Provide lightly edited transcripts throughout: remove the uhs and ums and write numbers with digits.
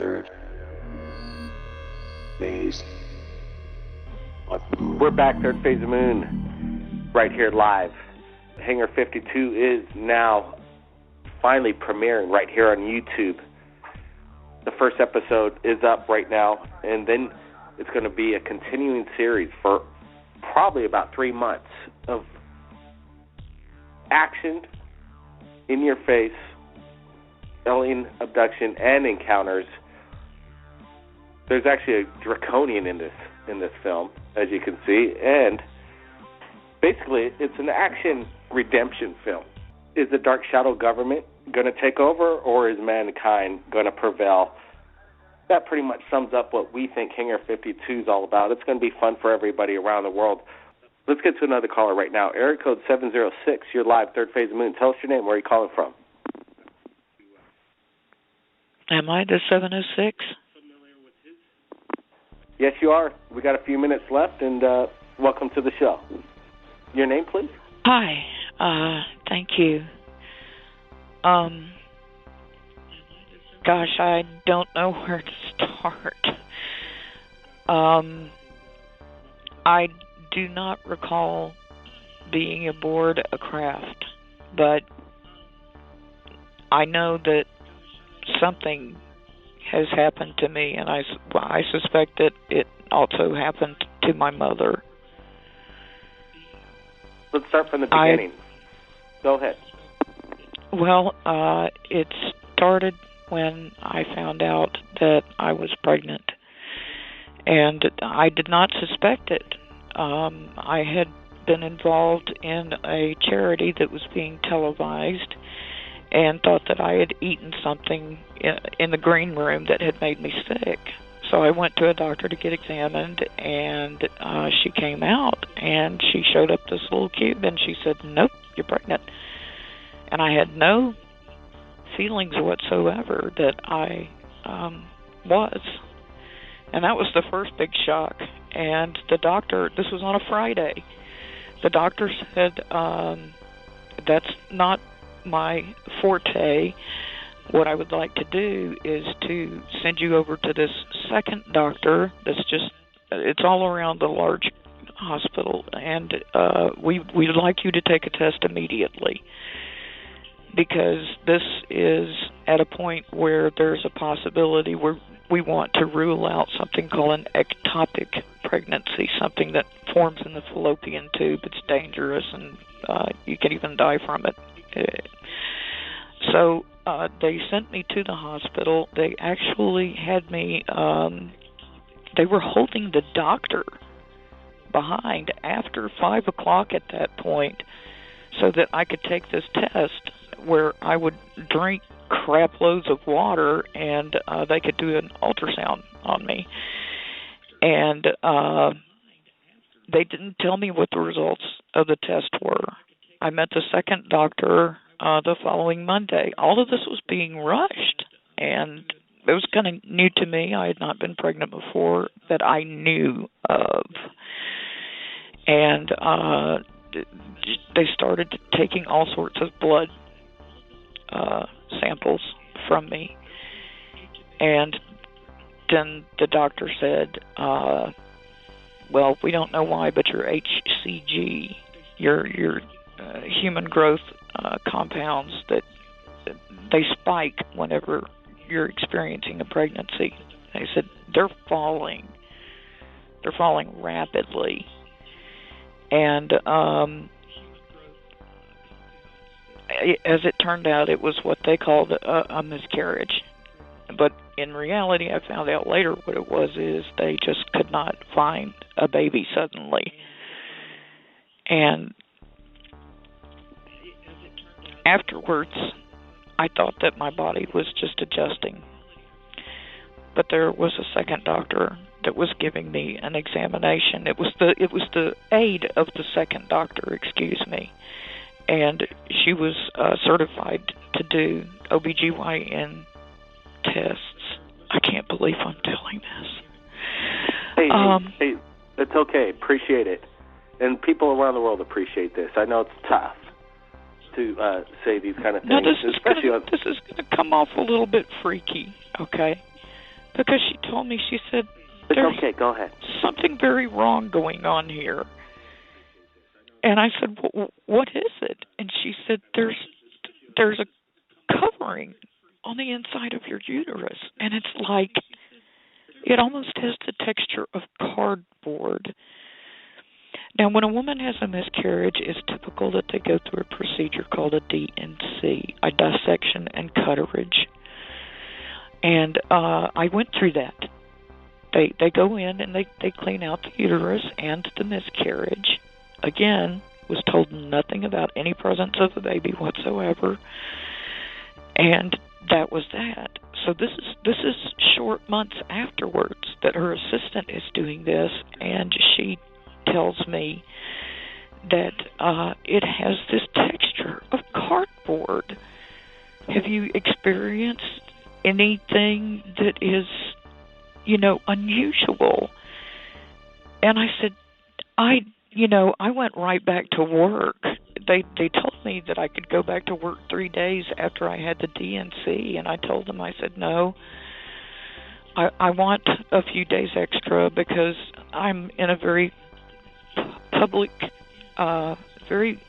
Third phase. We're back, third phase of Moon, right here live. Hangar 52 is now finally premiering right here on YouTube. The first episode is up right now, and then it's going to be a continuing series for probably about 3 months of action, in your face, alien abduction, and encounters. There's actually a draconian in this film, as you can see, and basically it's an action redemption film. Is the dark shadow government going to take over, or is mankind going to prevail? That pretty much sums up what we think Hangar 52 is all about. It's going to be fun for everybody around the world. Let's get to another caller right now. Area code 706, you're live, third phase of Moon. Tell us your name. Where are you calling from? Am I the 706? Yes, you are. We got a few minutes left, and welcome to the show. Your name, please? Hi. Thank you. Gosh, I don't know where to start. I do not recall being aboard a craft, but I know that something has happened to me, and I suspect that it also happened to my mother. Let's start from the beginning. Go ahead. Well, it started when I found out that I was pregnant, and I did not suspect it. I had been involved in a charity that was being televised and thought that I had eaten something in the green room that had made me sick. So I went to a doctor to get examined, and she came out, and she showed up this little cube, and she said, "Nope, you're pregnant." And I had no feelings whatsoever that I was. And that was the first big shock. And the doctor, this was on a Friday, the doctor said, that's not my forte. What I would like to do is to send you over to this second doctor that's it's all around the large hospital, and we'd like you to take a test immediately, because this is at a point where there's a possibility where we want to rule out something called an ectopic pregnancy, something that forms in the fallopian tube. It's dangerous, and you can even die from it. So they sent me to the hospital. They actually had me, they were holding the doctor behind after 5 o'clock at that point so that I could take this test where I would drink crap loads of water, and they could do an ultrasound on me. And they didn't tell me what the results of the test were. I met the second doctor the following Monday. All of this was being rushed, and it was kind of new to me. I had not been pregnant before that I knew of. And they started taking all sorts of blood samples from me. And then the doctor said, well, we don't know why, but your HCG, your human growth compounds, that they spike whenever you're experiencing a pregnancy. They said they're falling rapidly, and as it turned out, it was what they called a miscarriage. But in reality, I found out later what it was is they just could not find a baby suddenly. And afterwards, I thought that my body was just adjusting. But there was a second doctor that was giving me an examination. It was the aide of the second doctor, excuse me. And she was certified to do OBGYN tests. I can't believe I'm telling this. Hey, it's okay. Appreciate it. And people around the world appreciate this. I know it's tough to say these kind of things. Now, this is going to come off a little bit freaky, okay? because she told me, she said, It's there's okay, go ahead. something very wrong going on here. And I said, what is it? And she said, there's a covering on the inside of your uterus, and it's like, it almost has the texture of cardboard. Now, when a woman has a miscarriage, it's typical that they go through a procedure called a D&C, a dissection and cutterage. And I went through that. They go in and they clean out the uterus and the miscarriage. Again, was told nothing about any presence of a baby whatsoever. And that was that. So this is short months afterwards that her assistant is doing this, and she tells me that it has this texture of cardboard. Have you experienced anything that is, unusual? And I said, I went right back to work. They told me that I could go back to work 3 days after I had the DNC, and I told them, I said, no, I want a few days extra because I'm in a very public, very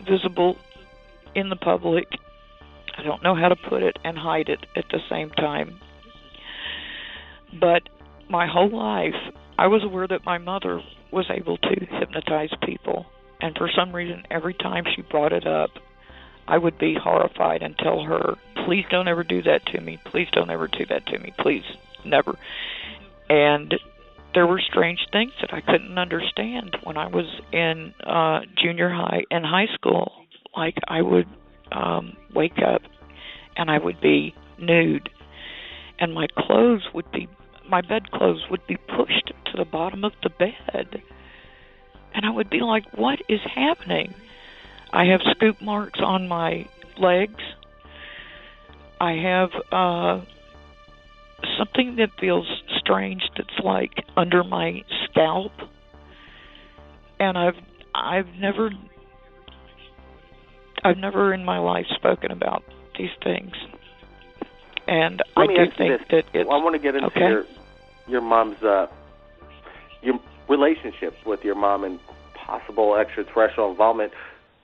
visible in the public. I don't know how to put it and hide it at the same time. But my whole life, I was aware that my mother was able to hypnotize people. And for some reason, every time she brought it up, I would be horrified and tell her, please don't ever do that to me. Please don't ever do that to me. Please, never. And there were strange things that I couldn't understand when I was in junior high and high school. Like I would wake up and I would be nude, and my bed clothes would be pushed to the bottom of the bed. And I would be like, what is happening? I have scoop marks on my legs. I have something that feels strange that's like under my scalp. And I've never in my life spoken about these things. And I do think that it's... I want to get into your mom's... your relationship with your mom and possible extraterrestrial involvement.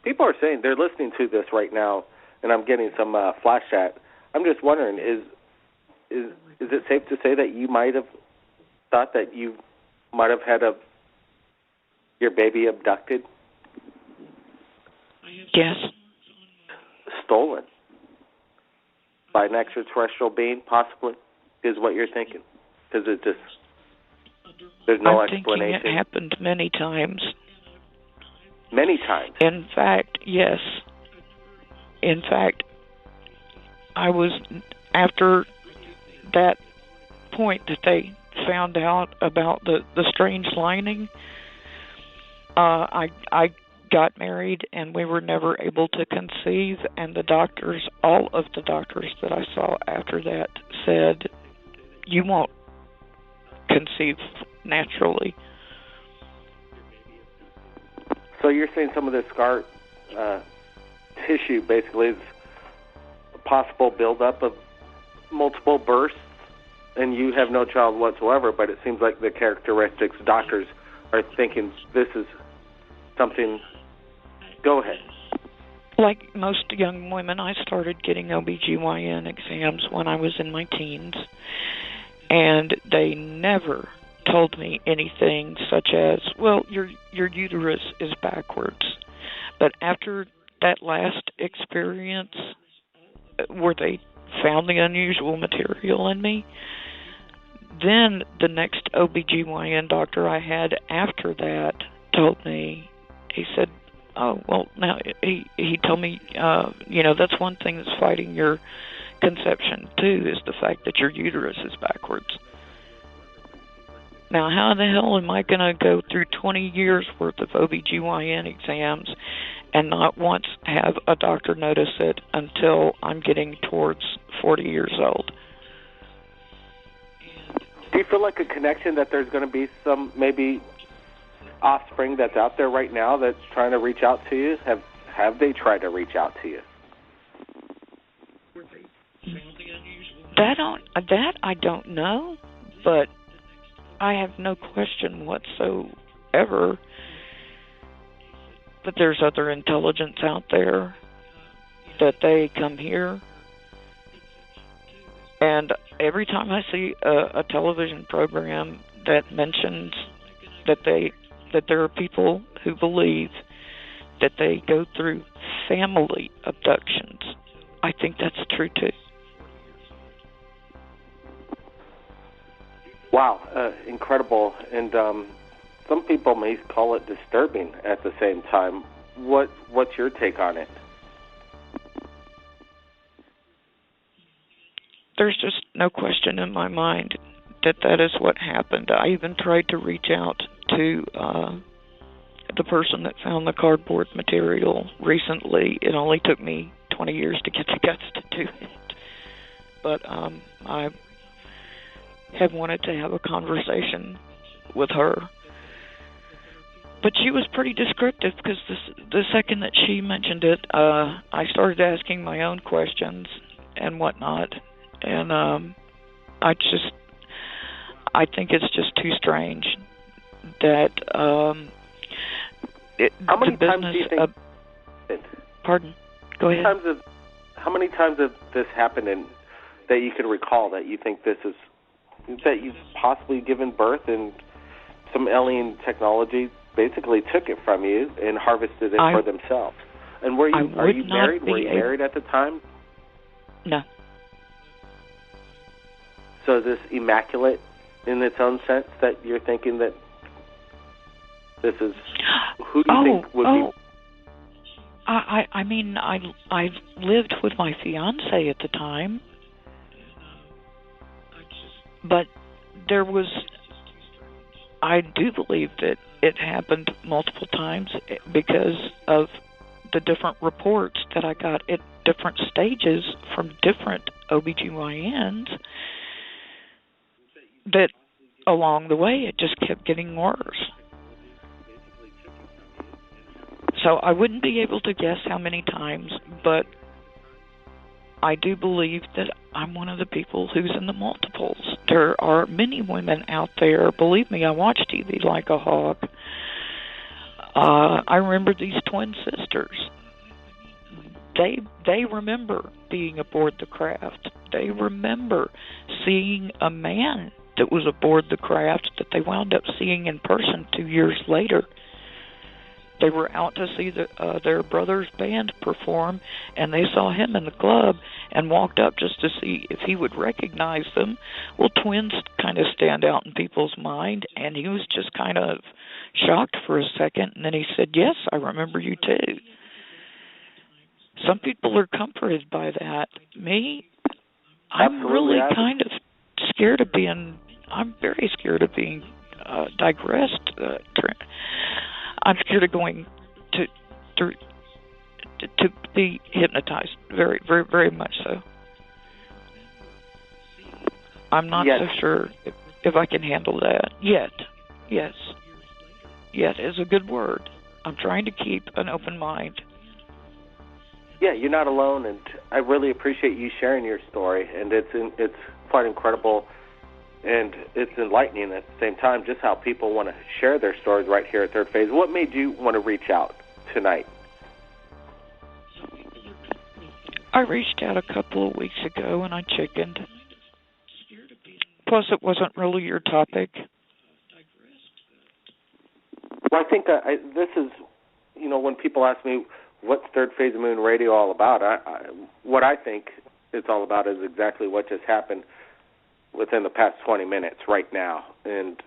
People are saying they're listening to this right now, and I'm getting some flash chat. I'm just wondering, is it safe to say that you might have thought that you might have had your baby abducted? Yes. Stolen by an extraterrestrial being, possibly, is what you're thinking? Because it just... There's no explanation. I'm thinking it happened many times. Many times? In fact, yes. In fact, I was, after that point that they found out about the strange lining, I got married and we were never able to conceive, and all of the doctors that I saw after that said, you won't conceive naturally. So you're saying some of this scar tissue basically is a possible buildup of multiple births, and you have no child whatsoever, but it seems like the characteristics doctors are thinking this is something... Go ahead. Like most young women, I started getting OBGYN exams when I was in my teens, and they never told me anything such as, well, your uterus is backwards. But after that last experience, where they found the unusual material in me, then the next OBGYN doctor I had after that told me, he said, oh, well, now, he told me, that's one thing that's fighting your conception, too, is the fact that your uterus is backwards. Now, how the hell am I going to go through 20 years worth of OBGYN exams and not once have a doctor notice it until I'm getting towards 40 years old? Do you feel like a connection that there's going to be some maybe offspring that's out there right now that's trying to reach out to you? Have they tried to reach out to you? That I don't know, but I have no question whatsoever that there's other intelligence out there, that they come here. And every time I see a television program that mentions that there are people who believe that they go through family abductions, I think that's true too. Wow, incredible. And some people may call it disturbing at the same time. What's your take on it? There's just no question in my mind that is what happened. I even tried to reach out to the person that found the cardboard material recently. It only took me 20 years to get the guts to do it. But I have wanted to have a conversation with her. But she was pretty descriptive, because the second that she mentioned it, I started asking my own questions and whatnot. And I think it's just too strange that how many times do you think? Pardon? Go ahead. How many times have this happened, and that you can recall that you think that you've possibly given birth and some alien technology basically took it from you and harvested it for themselves? And are you married? Were you married at the time? No. So is this immaculate in its own sense, that you're thinking that this is, who do you think would be? I mean, I lived with my fiance at the time, but I do believe that it happened multiple times because of the different reports that I got at different stages from different OBGYNs, that along the way it just kept getting worse. So I wouldn't be able to guess how many times, but I do believe that I'm one of the people who's in the multiples. There are many women out there. Believe me, I watch TV like a hog. I remember these twin sisters. They remember being aboard the craft. They remember seeing a man that was aboard the craft that they wound up seeing in person 2 years later. They were out to see their brother's band perform, and they saw him in the club and walked up just to see if he would recognize them. Well, twins kind of stand out in people's mind, and he was just kind of shocked for a second, and then he said, "Yes, I remember you too." Some people are comforted by that. Me, I'm really kind of scared of being, I'm very scared of being digressed. I'm scared of going to be hypnotized, very, very, very much so. I'm not so sure if I can handle that yet. Yes, yet is a good word. I'm trying to keep an open mind. Yeah, you're not alone, and I really appreciate you sharing your story. And it's quite incredible. And it's enlightening at the same time, just how people want to share their stories right here at Third Phase. What made you want to reach out tonight? I reached out a couple of weeks ago, and I chickened. Plus, it wasn't really your topic. Well, I think this is, when people ask me, what's Third Phase of Moon Radio all about, what I think it's all about is exactly what just happened within the past 20 minutes right now. And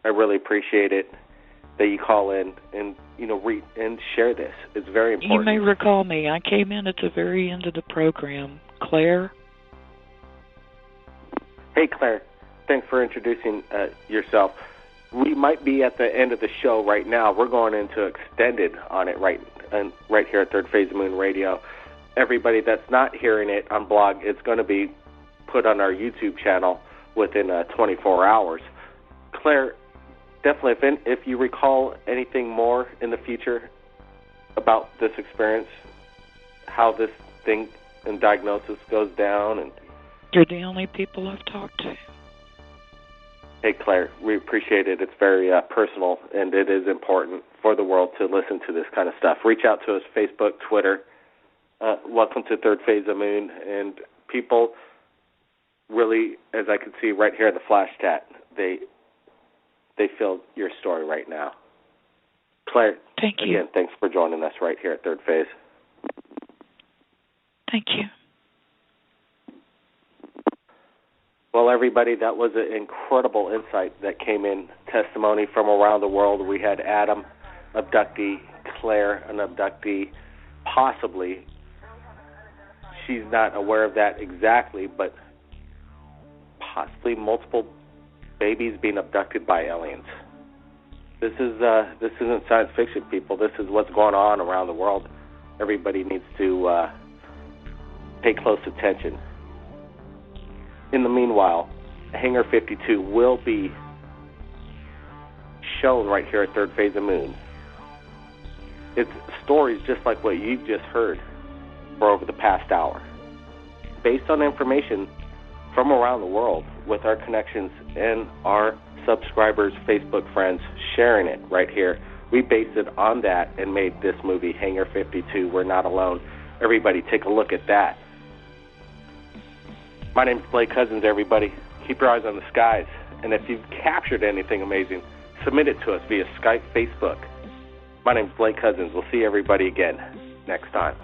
I really appreciate it that you call in and, and share this. It's very important. You may recall me. I came in at the very end of the program. Claire? Hey, Claire. Thanks for introducing yourself. We might be at the end of the show right now. We're going into extended on it right here at Third Phase of Moon Radio. Everybody that's not hearing it on blog, it's going to be put on our YouTube channel within 24 hours. Claire, definitely, if you recall anything more in the future about this experience, how this thing and diagnosis goes down, and You're the only people I've talked to. Hey, Claire, we appreciate it. It's very personal, and it is important for the world to listen to this kind of stuff. Reach out to us, Facebook, Twitter. Welcome to Third Phase of Moon. And people really, as I can see right here in the flash chat, they feel your story right now. Claire, thank you. Again, thanks for joining us right here at Third Phase. Thank you. Well, everybody, that was an incredible insight that came in, testimony from around the world. We had Adam, abductee, Claire, an abductee, possibly. She's not aware of that exactly, but possibly multiple babies being abducted by aliens. This isn't science fiction, people. This is what's going on around the world. Everybody needs to pay close attention. In the meanwhile, Hangar 52 will be shown right here at Third Phase of Moon. It's stories just like what you've just heard for over the past hour, based on information from around the world with our connections and our subscribers, Facebook friends, sharing it right here. We based it on that and made this movie, Hangar 52, We're Not Alone. Everybody take a look at that. My name is Blake Cousins, everybody. Keep your eyes on the skies. And if you've captured anything amazing, submit it to us via Skype, Facebook. My name is Blake Cousins. We'll see everybody again next time.